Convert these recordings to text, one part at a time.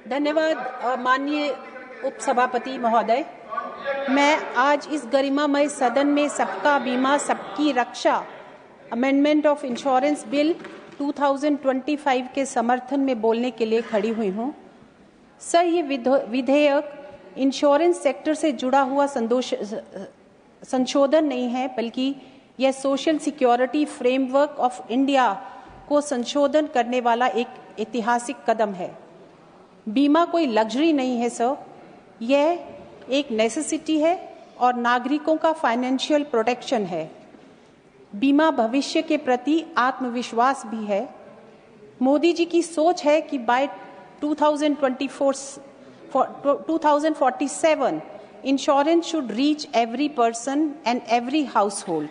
धन्यवाद माननीय उपसभापति महोदय। मैं आज इस गरिमामय सदन में सबका बीमा सबकी रक्षा अमेंडमेंट ऑफ इंश्योरेंस बिल 2025 के समर्थन में बोलने के लिए खड़ी हुई हूँ। सर, ये विधेयक इंश्योरेंस सेक्टर से जुड़ा हुआ संशोधन नहीं है, बल्कि यह social security framework of India को संशोधन करने वाला एक ऐतिहासिक कदम है। बीमा कोई लग्जरी नहीं है सर, यह एक नेसेसिटी है और नागरिकों का फाइनेंशियल प्रोटेक्शन है। बीमा भविष्य के प्रति आत्मविश्वास भी है। मोदी जी की सोच है कि by 2047 insurance should reach every person and every household.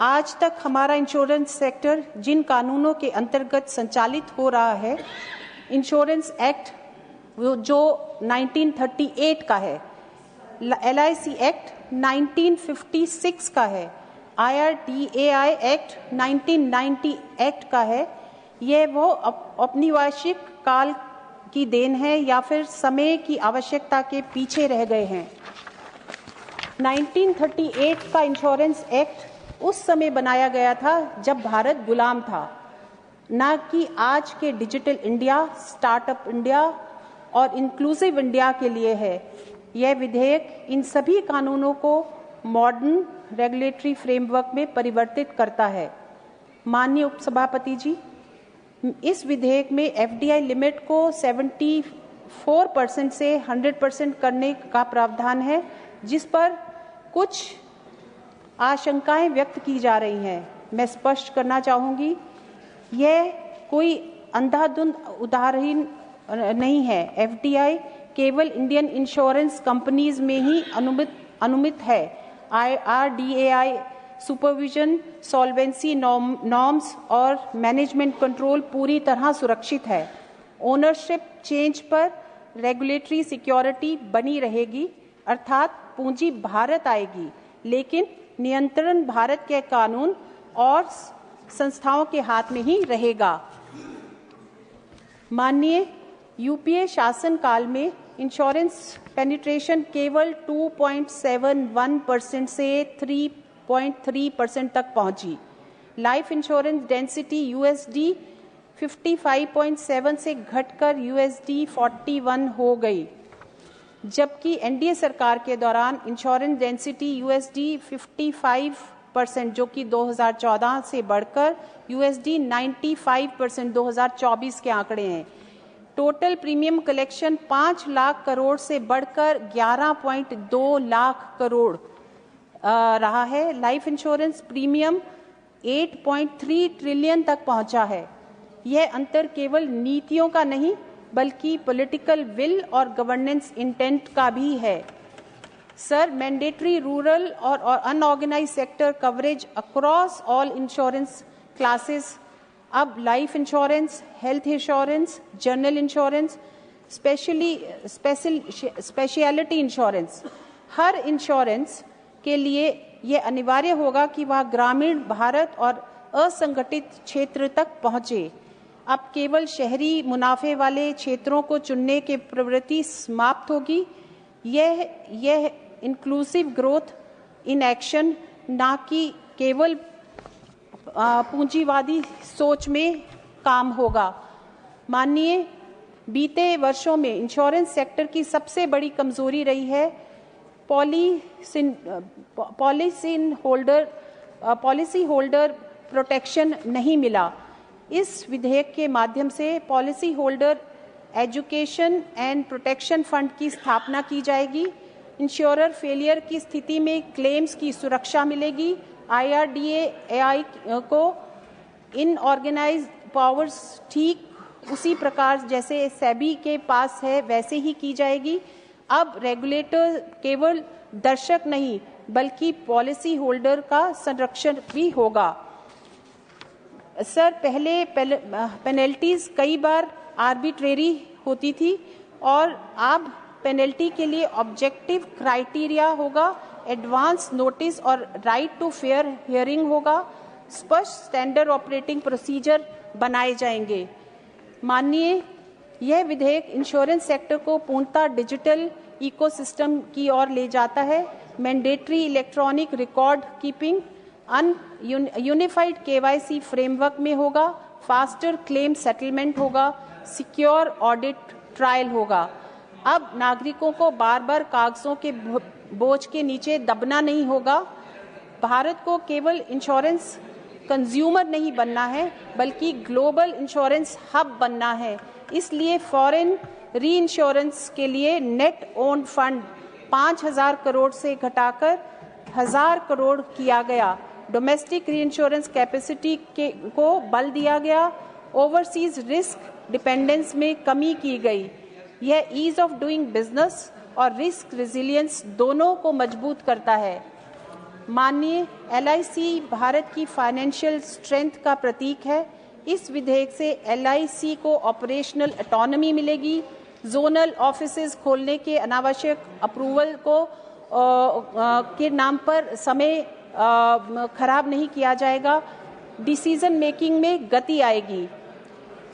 आज तक हमारा इंश्योरेंस सेक्टर जिन कानूनों के अंतर्गत संचालित हो रहा है, इंश्योरेंस एक्ट जो 1938 का है, LIC एक्ट 1956 का है, IRDAI एक्ट 1990 एक्ट का है, यह वो औपनिवेशिक काल की देन है या फिर समय की आवश्यकता के पीछे रह गए हैं। 1938 का इंश्योरेंस एक्ट उस समय बनाया गया था जब भारत गुलाम था, ना कि आज के डिजिटल इंडिया, स्टार्टअप इंडिया और इंक्लूसिव इंडिया के लिए है। यह विधेयक इन सभी कानूनों को मॉडर्न रेगुलेटरी फ्रेमवर्क में परिवर्तित करता है। माननीय उपसभापति जी, इस विधेयक में FDI लिमिट को 74% से 100% करने का प्रावधान है, जिस पर कुछ आशंकाएं व्यक्त की जा रही हैं। मैं स्पष्ट करना चाहूँगी, यह कोई अंधाधुंध उदाहरण नहीं है। FDI केवल इंडियन इंश्योरेंस कंपनीज में ही अनुमित है। IRDAI सुपरविजन, सॉल्वेंसी नॉर्म्स और मैनेजमेंट कंट्रोल पूरी तरह सुरक्षित है। ओनरशिप चेंज पर रेगुलेटरी सिक्योरिटी बनी रहेगी, अर्थात पूंजी भारत आएगी, लेकिन नियंत्रण भारत के कानून और संस्थाओं के हाथ में ही रहेगा। माननीय UPA शासन काल में इंश्योरेंस पेनिट्रेशन केवल 2.71% से 3.3% तक पहुंची। लाइफ इंश्योरेंस डेंसिटी USD 55.7 से घटकर USD 41 हो गई, जबकि NDA सरकार के दौरान इंश्योरेंस डेंसिटी USD 55%, जो कि 2014 से बढ़कर USD 95% 2024 के आंकड़े हैं। Total premium collection 5 lakh crore से बढ़कर 11.2 लाख करोड़ रहा है। लाइफ इंश्योरेंस प्रीमियम 8.3 ट्रिलियन तक पहुंचा है। यह अंतर केवल नीतियों का नहीं, बल्कि पॉलिटिकल विल और गवर्नेंस इंटेंट का भी है। सर, मैंडेटरी रूरल और unorganise sector coverage across all insurance classes, अब life insurance, health insurance, general insurance, speciality insurance, हर इंश्योरेंस के लिए यह अनिवार्य होगा कि वह ग्रामीण भारत और असंगठित क्षेत्र तक पहुंचे। अब केवल शहरी मुनाफे वाले क्षेत्रों को चुनने की प्रवृत्ति समाप्त होगी। यह इंक्लूसिव ग्रोथ इन एक्शन, ना कि केवल पूंजीवादी सोच में काम होगा। माननीय, बीते वर्षों में इंश्योरेंस सेक्टर की सबसे बड़ी कमजोरी रही है पॉलिसी होल्डर प्रोटेक्शन नहीं मिला। इस विधेयक के माध्यम से policy holder education and protection fund की स्थापना की जाएगी। इंश्योरर फेलियर की स्थिति में क्लेम्स की सुरक्षा मिलेगी। IRDAI को इन ऑर्गेनाइज्ड पावर्स ठीक उसी प्रकार जैसे सेबी के पास है वैसे ही की जाएगी। अब रेगुलेटर केवल दर्शक नहीं, बल्कि पॉलिसी होल्डर का संरक्षण भी होगा। सर, पहले पेनल्टीज कई बार आर्बिट्रेरी होती थी और अब पेनल्टी के लिए ऑब्जेक्टिव क्राइटेरिया होगा, एडवांस नोटिस और राइट टू फेयर हियरिंग होगा, स्पष्ट स्टैंडर्ड ऑपरेटिंग प्रोसीजर बनाए जाएंगे। माननीय, यह विधेयक इंश्योरेंस सेक्टर को पूर्णतः डिजिटल इकोसिस्टम की ओर ले जाता है। Mandatory electronic record keeping unified KYC framework में होगा, फास्टर क्लेम सेटलमेंट होगा, सिक्योर ऑडिट ट्रायल होगा। अब नागरिकों को बार बार कागजों के बोझ के नीचे दबना नहीं होगा। भारत को केवल इंश्योरेंस कंज्यूमर नहीं बनना है, बल्कि ग्लोबल इंश्योरेंस हब बनना है। इसलिए फॉरेन री इंश्योरेंस के लिए नेट ओन्ड फंड 5,000 करोड़ से घटाकर 1,000 करोड़ किया गया। डोमेस्टिक री इंश्योरेंस कैपेसिटी को बल दिया गया। ओवरसीज रिस्क डिपेंडेंस में कमी की गई। यह ईज ऑफ डूइंग बिजनेस और रिस्क रेजिलियंस दोनों को मजबूत करता है। माननीय, LIC भारत की फाइनेंशियल स्ट्रेंथ का प्रतीक है। इस विधेयक से LIC को ऑपरेशनल ऑटोनॉमी मिलेगी। जोनल ऑफिसेज खोलने के अनावश्यक अप्रूवल को के नाम पर समय खराब नहीं किया जाएगा। डिसीजन मेकिंग में गति आएगी।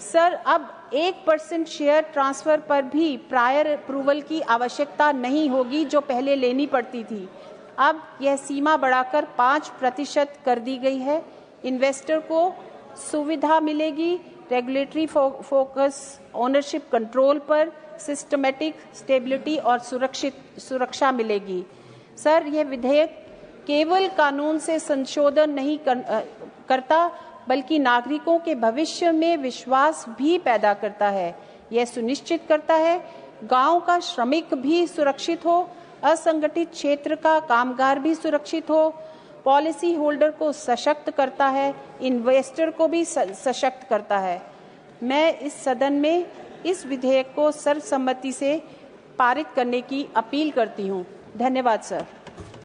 सर, अब 1% शेयर ट्रांसफर पर भी प्रायर अप्रूवल की आवश्यकता नहीं होगी, जो पहले लेनी पड़ती थी। अब यह सीमा बढ़ाकर 5% कर दी गई है। इन्वेस्टर को सुविधा मिलेगी। रेगुलेटरी फोकस ओनरशिप कंट्रोल पर, सिस्टमेटिक स्टेबिलिटी और सुरक्षा मिलेगी। सर, यह विधेयक केवल कानून से संशोधन नहीं करता, बल्कि नागरिकों के भविष्य में विश्वास भी पैदा करता है। यह सुनिश्चित करता है गांव का श्रमिक भी सुरक्षित हो, असंगठित क्षेत्र का कामगार भी सुरक्षित हो, पॉलिसी होल्डर को सशक्त करता है, इन्वेस्टर को भी सशक्त करता है। मैं इस सदन में इस विधेयक को सर्वसम्मति से पारित करने की अपील करती हूँ। धन्यवाद सर।